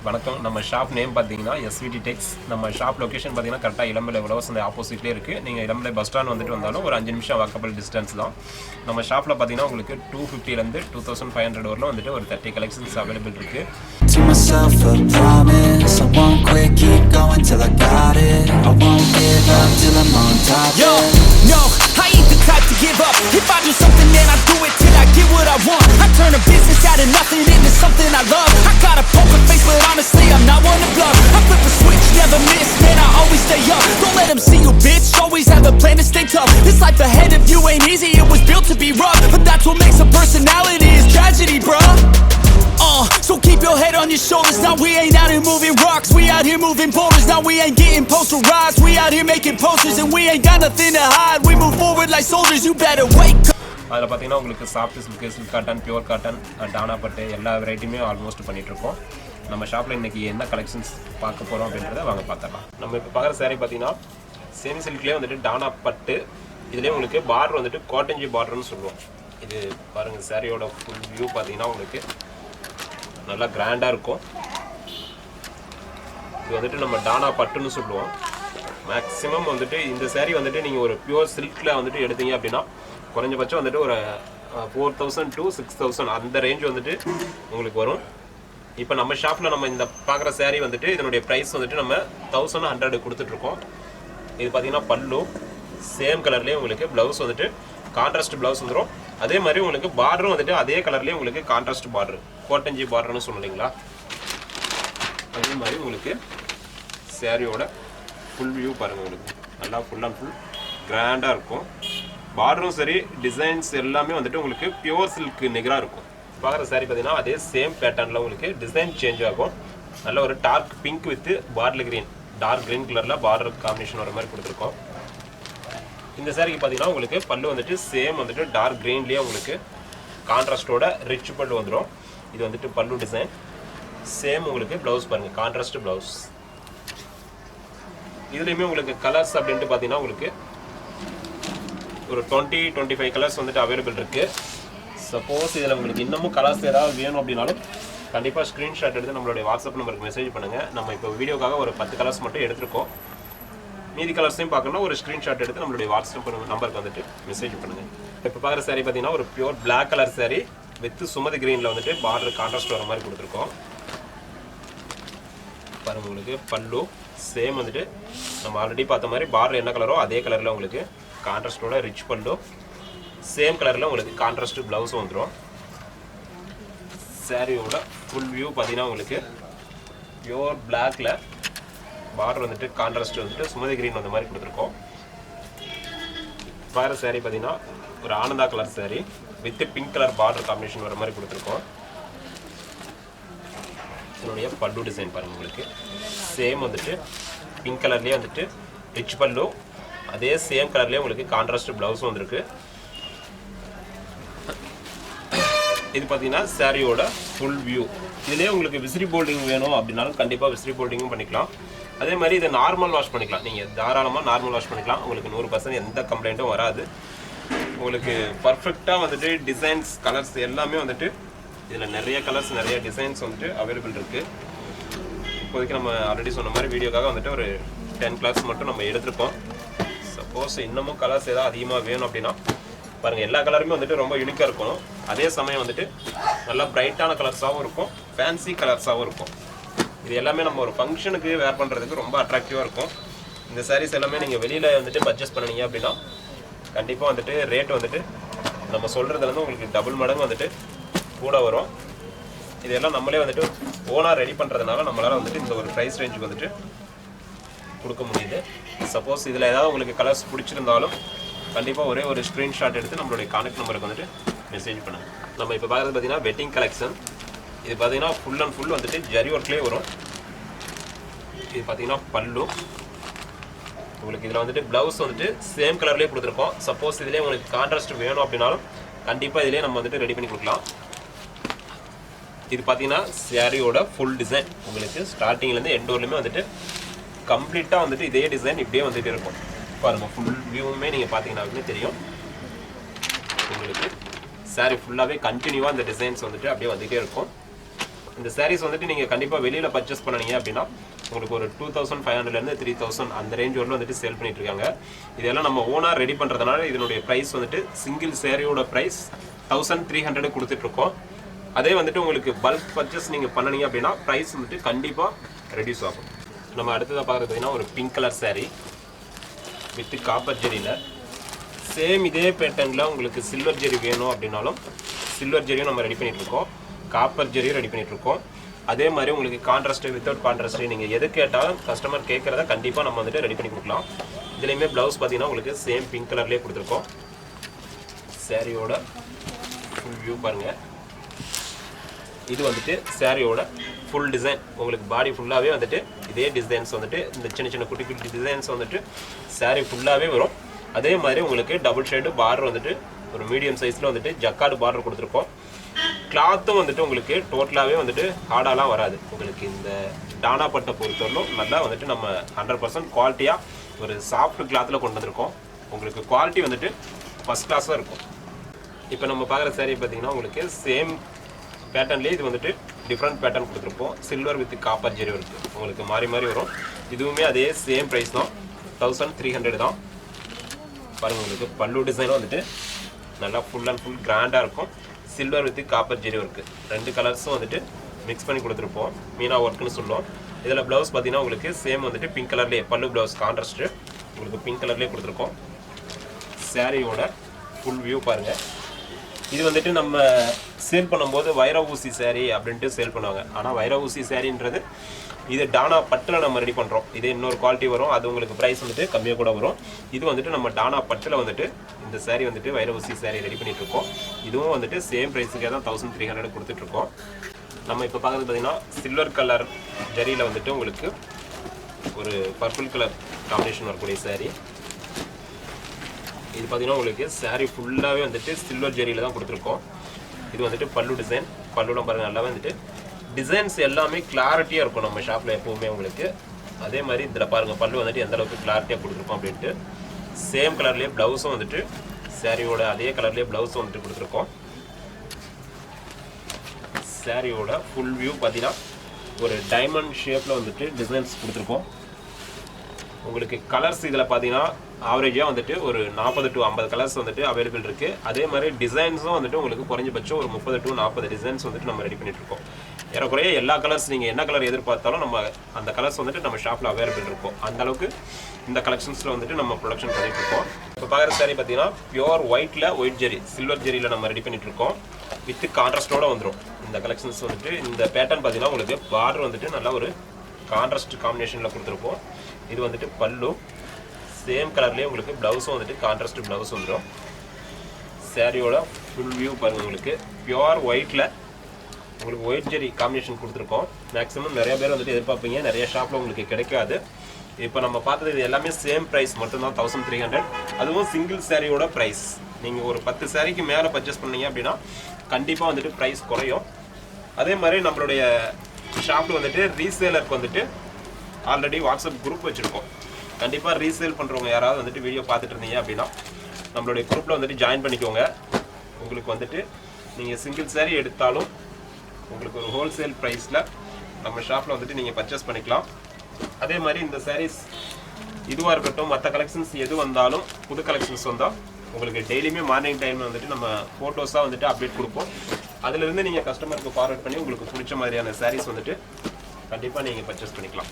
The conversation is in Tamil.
வணக்கம். நம்ம ஷாப் நேம் பார்த்தீங்கன்னா SVT Techs. நம்ம ஷாப் லொக்கேஷன் பார்த்தீங்கன்னா கரெக்டாக இளம்பிள்ளை உழவர் சந்தை ஆப்போசிட்லேயே இருக்குது. நீங்கள் இளம்பிள்ளை பஸ் ஸ்டாண்ட் வந்துட்டு வந்தாலும் ஒரு 5 நிமிஷம் வாக்கபிள் டிஸ்டன்ஸ் தான். நம்ம ஷாப்பில் பார்த்தீங்கன்னா உங்களுக்கு 250லேருந்து 2500 வரலும் வந்துட்டு ஒரு 30 கலெக்ஷன்ஸ் அவைலபிள் இருக்குது. To myself a promise, I won't quit, keep going till I got it. I won't give up till I'm on top. Yo, no, I ain't the type to give up. If I do something then I do it till I get what I want. I turn a business out of nothing into something I love. I got a poker face but honestly I'm not one to bluff. I flip a switch, never miss, man I always stay up. Don't let them see you bitch, always have a plan to stay tough. This life ahead of you ain't easy, it was built to be rough. But that's what makes a personality is tragedy, bruh. So keep your head on your shoulders. Now we ain't out here moving rocks, we out here moving boulders. Now we ain't getting posterized, we out here making posters. And we ain't got nothing to hide, we move forward like soldiers. You better wake up. அதில் பார்த்தீங்கன்னா உங்களுக்கு soft silk cotton, pure cotton, டானா பட்டு எல்லா வெரைட்டியுமே ஆல்மோஸ்ட் பண்ணிகிட்ருக்கோம். நம்ம ஷாப்பில் இன்றைக்கி என்ன கலெக்ஷன்ஸ் பார்க்க போகிறோம் அப்படின்றத வாங்க பார்த்துடலாம். நம்ம இப்போ பார்க்குற சாரீ பார்த்தீங்கன்னா செமி சில்க்லேயே வந்துட்டு டானா பட்டு, இதுலேயே உங்களுக்கு பார்டர் வந்துட்டு காட்டன்ஜி பார்டர்னு சொல்லுவோம். இது பாருங்கள், சாரியோட ஃபுல் வியூ பார்த்தீங்கன்னா உங்களுக்கு நல்லா கிராண்டாக இருக்கும். இது வந்துட்டு நம்ம டானா பட்டுன்னு சொல்லுவோம். மேக்ஸிமம் வந்துட்டு இந்த சாரீ வந்துட்டு நீங்கள் ஒரு பியூர் சில்கில் வந்துட்டு எடுத்தீங்க அப்படின்னா குறைஞ்சபட்சம் வந்துட்டு ஒரு 4000 to 6000 அந்த ரேஞ்ச் வந்துட்டு உங்களுக்கு வரும். இப்போ நம்ம ஷாப்பில் நம்ம இந்த பார்க்குற சாரீ வந்துட்டு இதனுடைய ப்ரைஸ் வந்துட்டு நம்ம 1100 கொடுத்துட்ருக்கோம். இது பார்த்தீங்கன்னா பல்லு சேம் கலர்லேயே உங்களுக்கு ப்ளவுஸ் வந்துட்டு கான்ட்ராஸ்ட் ப்ளவுஸ் வந்துடும். அதே மாதிரி உங்களுக்கு பார்டரும் வந்துட்டு அதே கலர்லேயே உங்களுக்கு கான்ட்ராஸ்ட் பார்டர், கோட்டன்ஜி பார்டர்னு சொன்னீங்களா, அதே மாதிரி உங்களுக்கு சாரியோட ஃபுல் வியூ பாருங்கள். உங்களுக்கு நல்லா ஃபுல் அண்ட் ஃபுல் கிராண்டாக இருக்கும். பார்டரும் சரி, டிசைன்ஸ் எல்லாமே வந்துட்டு உங்களுக்கு பியூர் சில்க் நிகராக இருக்கும். பார்க்குற சாரீ பார்த்தீங்கன்னா அதே சேம் பேட்டர்னில் உங்களுக்கு டிசைன் சேஞ்ச் ஆகும். நல்ல ஒரு dark pink with border green, dark green கலரில் பார்டர் காம்பினேஷன் வர மாதிரி கொடுத்துருக்கோம். இந்த சாரிக்கு பார்த்தீங்கன்னா உங்களுக்கு பல்லு வந்துட்டு சேம் வந்துட்டு டார்க் கிரீன்லேயே உங்களுக்கு கான்ட்ராஸ்டோட ரிச் பல்லு வந்துடும். இது வந்துட்டு பல்லு டிசைன். சேம் உங்களுக்கு ப்ளவுஸ் பாருங்கள், கான்ட்ராஸ்ட் ப்ளவுஸ். இதுலேயுமே உங்களுக்கு கலர்ஸ் அப்படின்ட்டு பார்த்தீங்கன்னா உங்களுக்கு ஒரு 20-25 கலர்ஸ் வந்துட்டு அவைலபிள் இருக்குது. சப்போஸ் இதில் உங்களுக்கு இன்னமும் கலர்ஸ் ஏதாவது வேணும் அப்படின்னாலும் கண்டிப்பாக ஸ்க்ரீன்ஷாட் எடுத்து நம்மளுடைய வாட்ஸ்அப் நம்பருக்கு மெசேஜ் பண்ணுங்கள். நம்ம இப்போ வீடியோக்காக ஒரு 10 கலர்ஸ் மட்டும் எடுத்துருக்கோம். மீதி கலர்ஸையும் பார்க்கணும்னா ஒரு ஸ்க்ரீன்ஷாட் எடுத்து நம்மளுடைய வாட்ஸ்அப் நம்பருக்கு வந்துட்டு மெசேஜ் பண்ணுங்கள். இப்போ பார்க்குற சாரீ பார்த்தீங்கன்னா ஒரு pure black colour sari with சுமதி கிரீனில் வந்துட்டு பார்டர் கான்ட்ராஸ்ட் வர மாதிரி கொடுத்துருக்கோம். பாருங்கள், உங்களுக்கு பல்லு சேம் வந்துட்டு நம்ம ஆல்ரெடி பார்த்த மாதிரி பார்டர் என்ன கலரோ அதே கலரில் உங்களுக்கு கான்ட்ராஸ்டோட ரிச் பல்லு, சேம் கலரில் உங்களுக்கு கான்ட்ராஸ்ட் ப்ளவுஸும் வந்துடும். சாரியோட ஃபுல் வியூ பார்த்தீங்கன்னா உங்களுக்கு பியூர் பிளாக்ல பார்டர் வந்துட்டு கான்ட்ராஸ்ட் வந்துட்டு சுமதி கிரீன் அந்த மாதிரி கொடுத்துருக்கோம். வேறு சாரீ பார்த்தீங்கன்னா ஒரு Ananda colour sari with pink colour border combination வர மாதிரி கொடுத்துருக்கோம். இதனுடைய பல்லு டிசைன் பாருங்கள், உங்களுக்கு சேம் வந்துட்டு பிங்க் கலர்லேயே வந்துட்டு ரிச் பல்லு, அதே சேம் கலர்லேயே உங்களுக்கு கான்ட்ராஸ்ட் ப்ளவுஸும் வந்துருக்கு. இது பார்த்தீங்கன்னா சாரியோட ஃபுல் வியூ. இதுலேயே உங்களுக்கு விசிறி போல்டிங் வேணும் அப்படின்னாலும் கண்டிப்பாக விசிறி போல்டிங்கும் பண்ணிக்கலாம். அதே மாதிரி இதை நார்மல் வாஷ் பண்ணிக்கலாம். நீங்கள் தாராளமாக நார்மல் வாஷ் பண்ணிக்கலாம். உங்களுக்கு 100% எந்த கம்ப்ளைண்ட்டும் வராது. உங்களுக்கு பர்ஃபெக்டாக வந்துட்டு டிசைன்ஸ் கலர்ஸ் எல்லாமே வந்துட்டு இதில் நிறைய கலர்ஸ் நிறைய டிசைன்ஸ் வந்துட்டு அவைலபிள் இருக்குது. இப்போதைக்கு நம்ம ஆல்ரெடி சொன்ன மாதிரி வீடியோக்காக வந்துட்டு ஒரு 10 கலர்ஸ் மட்டும் நம்ம எடுத்துருக்கோம். சப்போஸ் இன்னமும் கலர்ஸ் ஏதாவது அதிகமாக வேணும் அப்படின்னா பாருங்கள், எல்லா கலருமே வந்துட்டு ரொம்ப யூனிக்காக இருக்கணும். அதே சமயம் வந்துட்டு நல்லா பிரைட்டான கலர்ஸாகவும் இருக்கும், ஃபேன்சி கலர்ஸாகவும் இருக்கும். இது எல்லாமே நம்ம ஒரு ஃபங்க்ஷனுக்கு வேர் பண்ணுறதுக்கு ரொம்ப அட்ராக்டிவாக இருக்கும். இந்த சாரீஸ் எல்லாமே நீங்கள் வெளியில் வந்துட்டு பர்ச்சேஸ் பண்ணிங்க அப்படின்னா கண்டிப்பாக வந்துட்டு ரேட் வந்துட்டு நம்ம சொல்கிறதுலேருந்து உங்களுக்கு டபுள் மடங்கு வந்துட்டு கூட வரும். இதெல்லாம் நம்மளே வந்துட்டு ஓனாக ரெடி பண்ணுறதுனால நம்மளால் வந்துட்டு இந்த ஒரு ப்ரைஸ் ரேஞ்சுக்கு வந்துட்டு கொடுக்க முடியுது. சப்போஸ் இதில் ஏதாவது உங்களுக்கு கலர்ஸ் பிடிச்சிருந்தாலும் கண்டிப்பாக ஒரே ஒரு ஸ்க்ரீன்ஷாட் எடுத்து நம்மளுடைய கான்டாக்ட் நம்பருக்கு வந்துட்டு மெசேஜ் பண்ணுங்கள். நம்ம இப்போ பார்க்குறது பார்த்தீங்கன்னா வெட்டிங் கலெக்ஷன். இது பார்த்தீங்கன்னா ஃபுல் அண்ட் ஃபுல் வந்துட்டு ஜரி ஒர்க்லேயே வரும். இது பார்த்தீங்கன்னா பல்லு, உங்களுக்கு இதில் வந்துட்டு ப்ளவுஸ் வந்துட்டு சேம் கலர்லேயே கொடுத்துருக்கோம். சப்போஸ் இதிலே உங்களுக்கு கான்ட்ராஸ்ட் வேணும் அப்படின்னாலும் கண்டிப்பாக இதிலே நம்ம வந்துட்டு ரெடி பண்ணி கொடுக்கலாம். இது பார்த்தீங்கன்னா சாரியோட ஃபுல் டிசைன். உங்களுக்கு ஸ்டார்டிங்லேருந்து எண்ட் வரலுமே வந்துட்டு கம்ப்ளீட்டாக வந்துட்டு இதே டிசைன் இப்படியே வந்துட்டு இருக்கும். பாருங்கள், ஃபுல் வியூவுமே நீங்கள் பார்த்தீங்கன்னாலுமே தெரியும். உங்களுக்கு சாரீ ஃபுல்லாகவே கண்டினியூவாக இந்த டிசைன்ஸ் வந்துட்டு அப்படியே வந்துகிட்டே இருக்கும். இந்த sarees வந்துட்டு நீங்கள் கண்டிப்பாக வெளியில் பர்ச்சேஸ் பண்ணீங்க அப்படின்னா உங்களுக்கு ஒரு 2500 3000 அந்த ரேஞ்ச் வரலும் வந்துட்டு சேல் பண்ணிட்டு இருக்காங்க. இதெல்லாம் நம்ம ஓனாக ரெடி பண்ணுறதுனால இதனுடைய ப்ரைஸ் வந்துட்டு சிங்கிள் சேரீயோட ப்ரைஸ் 1300 கொடுத்துட்ருக்கோம். அதே வந்துட்டு உங்களுக்கு பல்க் பர்ச்சேஸ் நீங்கள் பண்ணீங்க அப்படின்னா ப்ரைஸ் வந்துட்டு கண்டிப்பாக ரெடியூஸ் ஆகும். நம்ம அடுத்ததாக பார்க்குறது பார்த்தீங்கன்னா ஒரு pink colour saree with copper ஜெரியில் சேம் இதே பேட்டர்னில் உங்களுக்கு சில்வர் ஜெரி வேணும் அப்படின்னாலும் சில்வர் ஜெரியும் நம்ம ரெடி பண்ணிகிட்ருக்கோம், காப்பர் ஜெரியும் ரெடி பண்ணிகிட்ருக்கோம். அதே மாதிரி உங்களுக்கு கான்ட்ராஸ்ட்டு வித்தவுட் கான்ட்ராஸ்ட்டு நீங்கள் எது கேட்டாலும் கஸ்டமர் கேட்குறத கண்டிப்பாக நம்ம வந்துட்டு ரெடி பண்ணி கொடுக்கலாம். இதுலேயுமே ப்ளவுஸ் பார்த்தீங்கன்னா உங்களுக்கு சேம் பிங்க் கலர்லேயே கொடுத்துருக்கோம். சாரியோட ஃபுல் வியூ பாருங்கள். இது வந்துட்டு சாரியோட ஃபுல் டிசைன் உங்களுக்கு பாடி ஃபுல்லாகவே வந்துட்டு இதே டிசைன்ஸ் வந்துட்டு இந்த சின்ன சின்ன குட்டி குட்டி டிசைன்ஸ் வந்துட்டு சாரி ஃபுல்லாகவே வரும். அதே மாதிரி உங்களுக்கு டபுள் ஷேடு பார்டர் வந்துட்டு ஒரு மீடியம் சைஸில் வந்துட்டு ஜக்கார்டு பார்டர் கொடுத்துருக்கோம். கிளாத்தும் வந்துட்டு உங்களுக்கு டோட்டலாகவே வந்துட்டு ஹார்டாலாம் வராது. உங்களுக்கு இந்த டானா பட்டை பொறுத்தவரைக்கும் நல்லா வந்துட்டு நம்ம 100% குவாலிட்டியாக ஒரு சாஃப்ட் கிளாத்தில் கொண்டு வந்திருக்கோம். உங்களுக்கு குவாலிட்டி வந்துட்டு ஃபஸ்ட் கிளாஸாக இருக்கும். இப்போ நம்ம பார்க்குற சாரீ பார்த்தீங்கன்னா உங்களுக்கு சேம் பேட்டர்ன்லேயே இது வந்துட்டு டிஃப்ரெண்ட் பேட்டர்ன் கொடுத்துருப்போம். சில்வர் வித் காப்பர் ஜெரி இருக்குது, உங்களுக்கு மாறி மாறி வரும். இதுவுமே அதே சேம் ப்ரைஸ் தான், 1300 தான். பாருங்கள் உங்களுக்கு பல்லு டிசைனும் வந்துட்டு நல்லா ஃபுல் அண்ட் ஃபுல் கிராண்டாக இருக்கும். சில்வர் வித் காப்பர் ஜெரி இருக்குது, ரெண்டு கலர்ஸும் வந்துட்டு மிக்ஸ் பண்ணி கொடுத்துருப்போம். மீனா ஒர்க்குன்னு சொல்லுவோம். இதில் ப்ளவுஸ் பார்த்தீங்கன்னா உங்களுக்கு சேம் வந்துட்டு பிங்க் கலர்லேயே பல்லு ப்ளவுஸ் கான்ட்ராஸ்ட்டு உங்களுக்கு பிங்க் கலர்லேயே கொடுத்துருக்கோம். சாரியோட ஃபுல் வியூ பாருங்கள். இது வந்துட்டு நம்ம சேல் பண்ணும்போது வைர ஊசி சாரீ அப்படின்ட்டு சேல் பண்ணுவாங்க. ஆனால் வைர ஊசி சாரின்றது இது டானா பட்டில் நம்ம ரெடி பண்ணுறோம். இது இன்னொரு குவாலிட்டி வரும், அது உங்களுக்கு ப்ரைஸ் வந்துட்டு கம்மியாக கூட வரும். இது வந்துட்டு நம்ம டானா பட்டில் வந்துட்டு இந்த சாரீ வந்துட்டு வைர ஊசி சாரீ ரெடி பண்ணிகிட்ருக்கோம். இதுவும் வந்துட்டு சேம் ப்ரைஸுக்கே தான் 1300 கொடுத்துட்ருக்கோம். நம்ம இப்போ பார்க்குறது பார்த்திங்கன்னா சில்வர் கலர் ஜரியில் வந்துட்டு உங்களுக்கு ஒரு பர்பிள் கலர் காம்பினேஷன் வரக்கூடிய சாரீ. இது பார்த்தீங்கன்னா உங்களுக்கு சாரீ ஃபுல்லாகவே வந்துட்டு சில்வர் ஜெரியில் தான் கொடுத்துருக்கோம். இது வந்துட்டு பல்லு டிசைன், பல்லுலாம் பாருங்கள் நல்லாவே வந்துட்டு டிசைன்ஸ் எல்லாமே கிளாரிட்டியாக இருக்கும் நம்ம ஷாப்பில் எப்போவுமே உங்களுக்கு. அதே மாதிரி இதில் பாருங்கள் பல்லு வந்துட்டு எந்த அளவுக்கு கிளாரிட்டியாக கொடுத்துருக்கோம் அப்படின்ட்டு. சேம் கலர்லேயே ப்ளவுஸும் வந்துட்டு சாரியோட அதே கலர்லேயே ப்ளவுஸும் வந்துட்டு கொடுத்துருக்கோம். சாரியோட ஃபுல் வியூ பார்த்தீங்கன்னா ஒரு டைமண்ட் ஷேப்பில் வந்துட்டு டிசைன்ஸ் கொடுத்துருக்கோம். உங்களுக்கு கலர்ஸ் இதில் பார்த்தீங்கன்னா ஆவரேஜாக வந்துட்டு ஒரு 40 to 50 கலர்ஸ் வந்துட்டு அவைலபிள் இருக்குது. அதே மாதிரி டிசைன்ஸும் வந்துட்டு உங்களுக்கு குறைஞ்சபட்சம் ஒரு 30 to 40 டிசைன்ஸ் வந்துட்டு நம்ம ரெடி பண்ணிகிட்ருக்கோம். ஏறக்குறைய எல்லா கலர்ஸ் நீங்கள் என்ன கலர் எதிர்பார்த்தாலும் நம்ம அந்த கலர்ஸ் வந்துட்டு நம்ம ஷாப்பில் அவைலபிள் இருக்கும். அந்த அளவுக்கு இந்த கலெக்ஷன்ஸில் வந்துட்டு நம்ம ப்ரொடக்ஷன் பண்ணிகிட்ருக்கோம். இப்போ பார்க்குற சாரீ பார்த்தீங்கன்னா பியூர் ஒயிட்டில் ஒயிட் ஜெரி சில்வர் ஜெரியில் நம்ம ரெடி பண்ணிகிட்ருக்கோம். வித் கான்ட்ராஸ்டோடு வந்துடும் இந்த கலெக்ஷன்ஸ் வந்துட்டு. இந்த பேட்டர்ன் பார்த்தீங்கன்னா உங்களுக்கு பார்டர் வந்துட்டு நல்லா ஒரு கான்ட்ராஸ்ட் காம்பினேஷனில் கொடுத்துருப்போம். இது வந்துட்டு பல்லு சேம் கலர்லேயே உங்களுக்கு ப்ளவுஸும் வந்துட்டு கான்ட்ராஸ்ட் ப்ளவுஸ் வந்துடும். சாரியோட ஃபுல் வியூ பாருங்கள். உங்களுக்கு பியூர் ஒயிட்டில் உங்களுக்கு ஒயிட் ஜெரி காம்பினேஷன் கொடுத்துருக்கோம். மேக்ஸிமம் நிறைய பேர் வந்துட்டு எதிர்பார்ப்பீங்க, நிறைய ஷாப்பில் உங்களுக்கு கிடைக்காது. இப்போ நம்ம பார்த்தது இது எல்லாமே சேம் ப்ரைஸ் மட்டும்தான் 1300. அதுவும் சிங்கிள் சாரியோட ப்ரைஸ். நீங்கள் ஒரு 10 சாரிக்கு மேலே பர்ச்சேஸ் பண்ணீங்க அப்படின்னா கண்டிப்பாக வந்துட்டு ப்ரைஸ் குறையும். அதே மாதிரி நம்மளுடைய ஷாப்பில் வந்துட்டு ரீசேலருக்கு வந்துட்டு ஆல்ரெடி வாட்ஸ்அப் குரூப் வச்சுருக்கோம். கண்டிப்பாக ரீசேல் பண்ணுறவங்க யாராவது வந்துட்டு வீடியோ பார்த்துட்டு இருந்தீங்க அப்படின்னா நம்மளுடைய குரூப்பில் வந்துட்டு ஜாயின் பண்ணிக்கோங்க. உங்களுக்கு வந்துட்டு நீங்கள் சிங்கிள் சாரீ எடுத்தாலும் உங்களுக்கு ஒரு ஹோல்சேல் ப்ரைஸில் நம்ம ஷாப்பில் வந்துட்டு நீங்கள் பர்ச்சேஸ் பண்ணிக்கலாம். அதே மாதிரி இந்த சாரீஸ் இதுவாக இருக்கட்டும், மற்ற கலெக்ஷன்ஸ் எது வந்தாலும் புது கலெக்ஷன்ஸ் வந்தால் உங்களுக்கு டெய்லியுமே மார்னிங் டைமில் வந்துட்டு நம்ம ஃபோட்டோஸாக வந்துட்டு அப்டேட் கொடுப்போம். அதிலிருந்து நீங்கள் கஸ்டமருக்கு ஃபார்வர்ட் பண்ணி உங்களுக்கு பிடிச்ச மாதிரியான சாரீஸ் வந்துட்டு கண்டிப்பாக நீங்கள் பர்ச்சேஸ் பண்ணிக்கலாம்.